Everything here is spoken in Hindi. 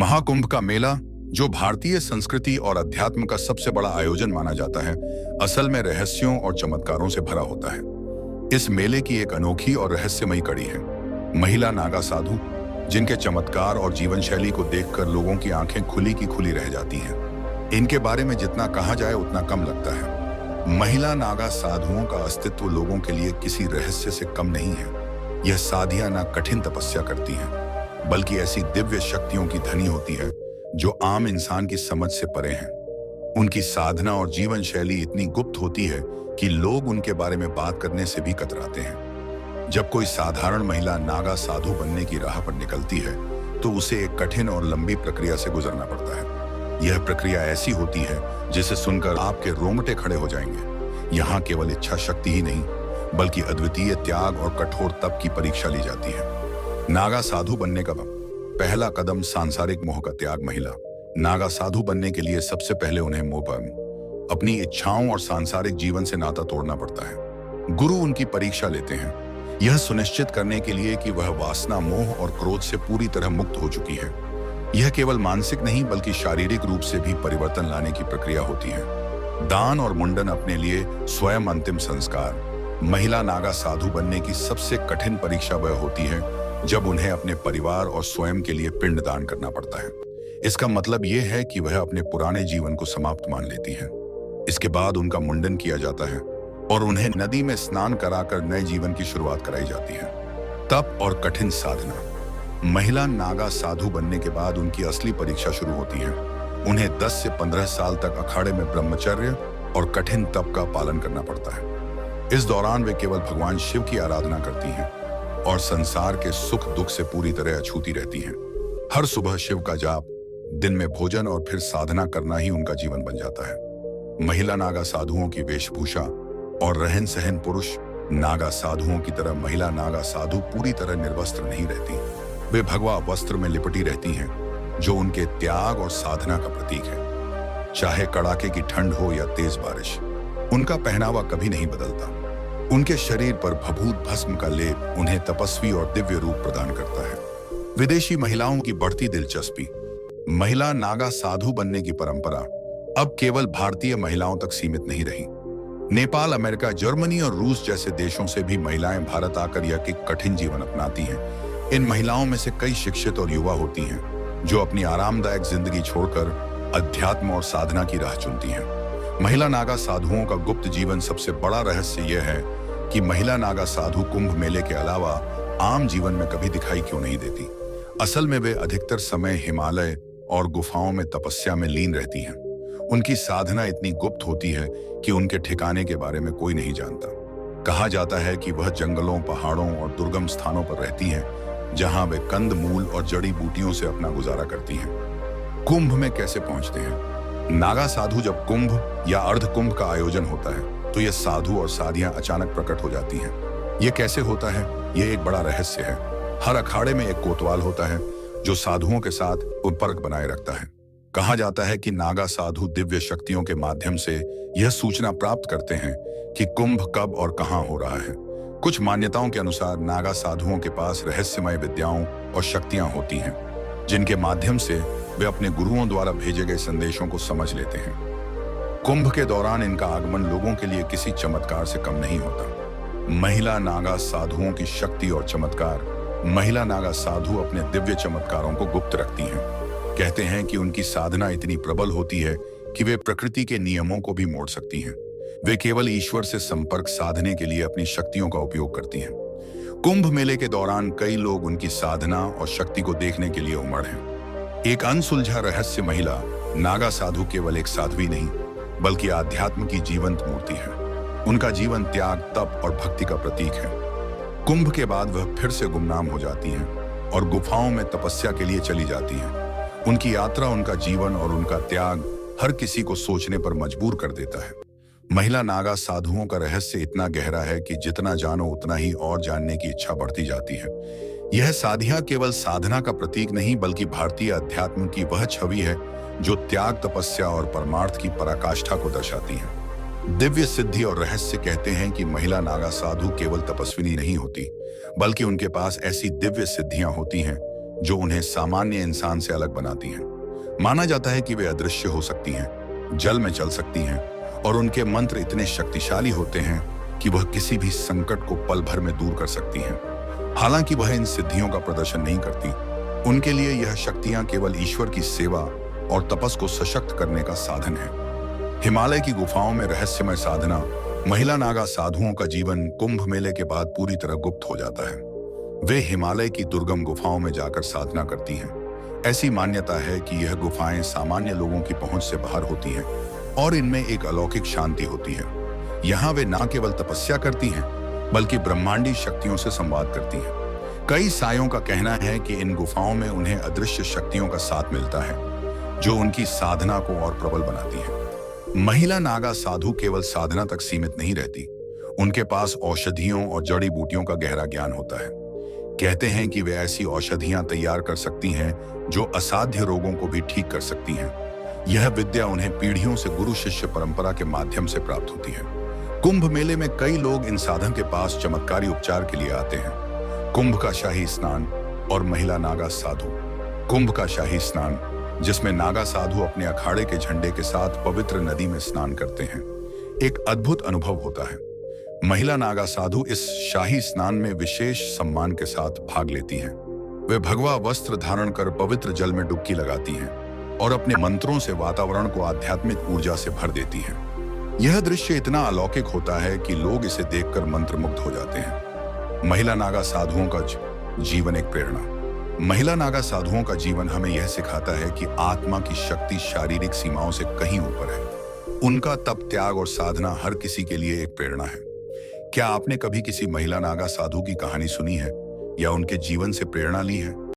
महाकुंभ का मेला, जो भारतीय संस्कृति और अध्यात्म का सबसे बड़ा आयोजन माना जाता है, असल में रहस्यों और चमत्कारों से भरा होता है। इस मेले की एक अनोखी और रहस्यमयी कड़ी है महिला नागा साधु, जिनके चमत्कार और जीवन शैली को देखकर लोगों की आंखें खुली की खुली रह जाती हैं। इनके बारे में जितना कहा जाए उतना कम लगता है। महिला नागा साधुओं का अस्तित्व लोगों के लिए किसी रहस्य से कम नहीं है। यह साधियां न कठिन तपस्या करती हैं, बल्कि ऐसी दिव्य शक्तियों की धनी होती है जो आम इंसान की समझ से परे हैं। उनकी साधना और जीवन शैली इतनी गुप्त होती है कि लोग उनके बारे में बात करने से भी कतराते हैं। जब कोई साधारण महिला नागा साधु बनने की राह पर निकलती है तो उसे एक कठिन और लंबी प्रक्रिया से गुजरना पड़ता है। यह प्रक्रिया ऐसी होती है जिसे सुनकर आपके रोंगटे खड़े हो जाएंगे। यहाँ केवल इच्छा शक्ति ही नहीं, बल्कि अद्वितीय त्याग और कठोर तप की परीक्षा ली जाती है। नागा साधु बनने का पहला कदम सांसारिक मोह का त्याग। महिला नागा साधु बनने के लिए सबसे पहले उन्हें मोह पर अपनी इच्छाओं और सांसारिक जीवन से नाता तोड़ना पड़ता है। गुरु उनकी परीक्षा लेते हैं, यह सुनिश्चित करने के लिए कि वह वासना, मोह और क्रोध से पूरी तरह मुक्त हो चुकी है। यह केवल मानसिक नहीं बल्कि शारीरिक रूप से भी परिवर्तन लाने की प्रक्रिया होती है। दान और मुंडन अपने लिए स्वयं अंतिम संस्कार। महिला नागा साधु बनने की सबसे कठिन परीक्षा वह होती है जब उन्हें अपने परिवार और स्वयं के लिए पिंड दान करना पड़ता है। इसका मतलब यह है कि वह अपने पुराने जीवन को समाप्त मान लेती हैं। इसके बाद उनका मुंडन किया जाता है और उन्हें नदी में स्नान कराकर नए जीवन की शुरुआत कराई जाती है। तप और कठिन साधना। महिला नागा साधु बनने के बाद उनकी असली परीक्षा शुरू होती है। उन्हें 10 से 15 साल तक अखाड़े में ब्रह्मचर्य और कठिन तप का पालन करना पड़ता है। इस दौरान वे केवल भगवान शिव की आराधना करती हैं और संसार के सुख दुख से पूरी तरह अछूती रहती हैं। हर सुबह शिव का जाप, दिन में भोजन और फिर साधना करना ही उनका जीवन बन जाता है। महिला नागा साधुओं की वेशभूषा और रहन सहन। पुरुष नागा साधुओं की तरह महिला नागा साधु पूरी तरह निर्वस्त्र नहीं रहती। वे भगवा वस्त्र में लिपटी रहती हैं, जो उनके त्याग और साधना का प्रतीक है। चाहे कड़ाके की ठंड हो या तेज बारिश, उनका पहनावा कभी नहीं बदलता। उनके शरीर पर भभूत भस्म का लेप उन्हें तपस्वी और दिव्य रूप प्रदान करता है। विदेशी महिलाओं की बढ़ती दिलचस्पी। महिला नागा साधु बनने की परंपरा अब केवल भारतीय महिलाओं तक सीमित नहीं रही। नेपाल, अमेरिका, जर्मनी और रूस जैसे देशों से भी महिलाएं भारत आकर यह कि कठिन जीवन अपनाती हैं। इन महिलाओं में से कई शिक्षित और युवा होती हैं, जो अपनी आरामदायक जिंदगी छोड़कर अध्यात्म और साधना की राह चुनती हैं। महिला नागा साधुओं का गुप्त जीवन सबसे बड़ा रहस्य यह है कि महिला नागा साधु कुंभ मेले के अलावा आम जीवन में कभी दिखाई क्यों नहीं देती। असल में वे अधिकतर समय हिमालय और गुफाओं में तपस्या में लीन रहती हैं। उनकी साधना इतनी गुप्त होती है कि उनके ठिकाने के बारे में कोई नहीं जानता। कहा जाता है कि वह जंगलों, पहाड़ों और दुर्गम स्थानों पर रहती हैं, जहां वे कंद मूल और जड़ी बूटियों से अपना गुजारा करती हैं। कुंभ में कैसे पहुंचते हैं? नागा साधु जब कुंभ या अर्ध कुंभ का आयोजन होता है तो ये साधु और साधियां अचानक प्रकट हो जाती हैं। ये कैसे होता है, ये एक बड़ा रहस्य है। हर अखाड़े में एक कोतवाल होता है जो साधुओं के साथ संपर्क बनाए रखता है। कहा जाता है कि नागा साधु दिव्य शक्तियों के माध्यम से यह सूचना प्राप्त करते हैं कि कुंभ कब और कहां हो रहा है। कुछ मान्यताओं के अनुसार नागा साधुओं के पास रहस्यमय विद्याओं और शक्तियां होती हैं, जिनके माध्यम से वे अपने गुरुओं द्वारा भेजे गए संदेशों को समझ लेते हैं। कुंभ के दौरान इनका आगमन लोगों के लिए किसी चमत्कार से कम नहीं होता। महिला नागा साधुओं की शक्ति और चमत्कार। महिला नागा साधु अपने दिव्य चमत्कारों को गुप्त रखती हैं। कहते हैं कि उनकी साधना इतनी प्रबल होती है कि वे प्रकृति के नियमों को भी मोड़ सकती हैं। वे केवल ईश्वर से संपर्क साधने के लिए अपनी शक्तियों का उपयोग करती हैं। कुंभ मेले के दौरान कई लोग उनकी साधना और शक्ति को देखने के लिए उमड़ हैं। एक अनसुलझा रहस्य। महिला नागा साधु केवल एक साध्वी नहीं, बल्कि आध्यात्म की जीवंत मूर्ति है। उनका जीवन त्याग, तप और भक्ति का प्रतीक है। कुंभ के बाद वह फिर से गुमनाम हो जाती हैं और गुफाओं में तपस्या के लिए चली जाती हैं। उनकी यात्रा, उनका जीवन और उनका त्याग हर किसी को सोचने पर मजबूर कर देता है। महिला नागा साधुओं का रहस्य इतना गहरा है कि जितना जानो उतना ही और जानने की इच्छा बढ़ती जाती है। यह साधियां केवल साधना का प्रतीक नहीं, बल्कि भारतीय अध्यात्म की वह छवि है जो त्याग, तपस्या और परमार्थ की पराकाष्ठा को दर्शाती है। दिव्य सिद्धि और रहस्य। कहते हैं कि महिला नागा साधु केवल तपस्विनी नहीं होती, बल्कि उनके पास ऐसी दिव्य सिद्धियां होती हैं जो उन्हें सामान्य इंसान से अलग बनाती हैं। माना जाता है कि वे अदृश्य हो सकती हैं, जल में चल सकती हैं और उनके मंत्र इतने शक्तिशाली होते हैं कि वह किसी भी संकट को पल भर में दूर कर सकती हैं। हालांकि वह इन सिद्धियों का प्रदर्शन नहीं करती, उनके लिए यह शक्तियां केवल ईश्वर की सेवा और तपस को सशक्त करने का साधन है। हिमालय की गुफाओं में रहस्यमय साधना। महिला नागा साधुओं का जीवन कुंभ मेले के बाद पूरी तरह गुप्त हो जाता है। वे हिमालय की दुर्गम गुफाओं में जाकर साधना करती हैं। ऐसी मान्यता है कि यह गुफाएं सामान्य लोगों की पहुंच से बाहर होती हैं और इनमें एक अलौकिक शांति होती है। यहाँ वे न केवल तपस्या करती हैं, बल्कि ब्रह्मांडी शक्तियों से संवाद करती हैं। कई सायों का कहना है कि इन गुफाओं में उन्हें अदृश्य शक्तियों का साथ मिलता है, जो उनकी साधना को और प्रबल बनाती है। महिला नागा साधु केवल साधना तक सीमित नहीं रहती, उनके पास औषधियों और जड़ी बूटियों का गहरा ज्ञान होता है। कहते हैं कि वे ऐसी औषधियां तैयार कर सकती हैं जो असाध्य रोगों को भी ठीक कर सकती हैं। यह विद्या उन्हें पीढ़ियों से गुरु शिष्य परंपरा के माध्यम से प्राप्त होती है। कुंभ मेले में कई लोग इन साधक के पास चमत्कारी उपचार के लिए आते हैं। कुंभ का शाही स्नान और महिला नागा साधु। कुंभ का शाही स्नान, जिसमें नागा साधु अपने अखाड़े के झंडे के साथ पवित्र नदी में स्नान करते हैं, एक अद्भुत अनुभव होता है। महिला नागा साधु इस शाही स्नान में विशेष सम्मान के साथ भाग लेती हैं। वे भगवा वस्त्र धारण कर पवित्र जल में डुबकी लगाती हैं और अपने मंत्रों से वातावरण को आध्यात्मिक ऊर्जा से भर देती हैं। यह दृश्य इतना अलौकिक होता है कि लोग इसे देखकर मंत्रमुग्ध हो जाते हैं। महिला नागा साधुओं का जीवन एक प्रेरणा। महिला नागा साधुओं का जीवन हमें यह सिखाता है कि आत्मा की शक्ति शारीरिक सीमाओं से कहीं ऊपर है। उनका तप, त्याग और साधना हर किसी के लिए एक प्रेरणा है। क्या आपने कभी किसी महिला नागा साधु की कहानी सुनी है या उनके जीवन से प्रेरणा ली है?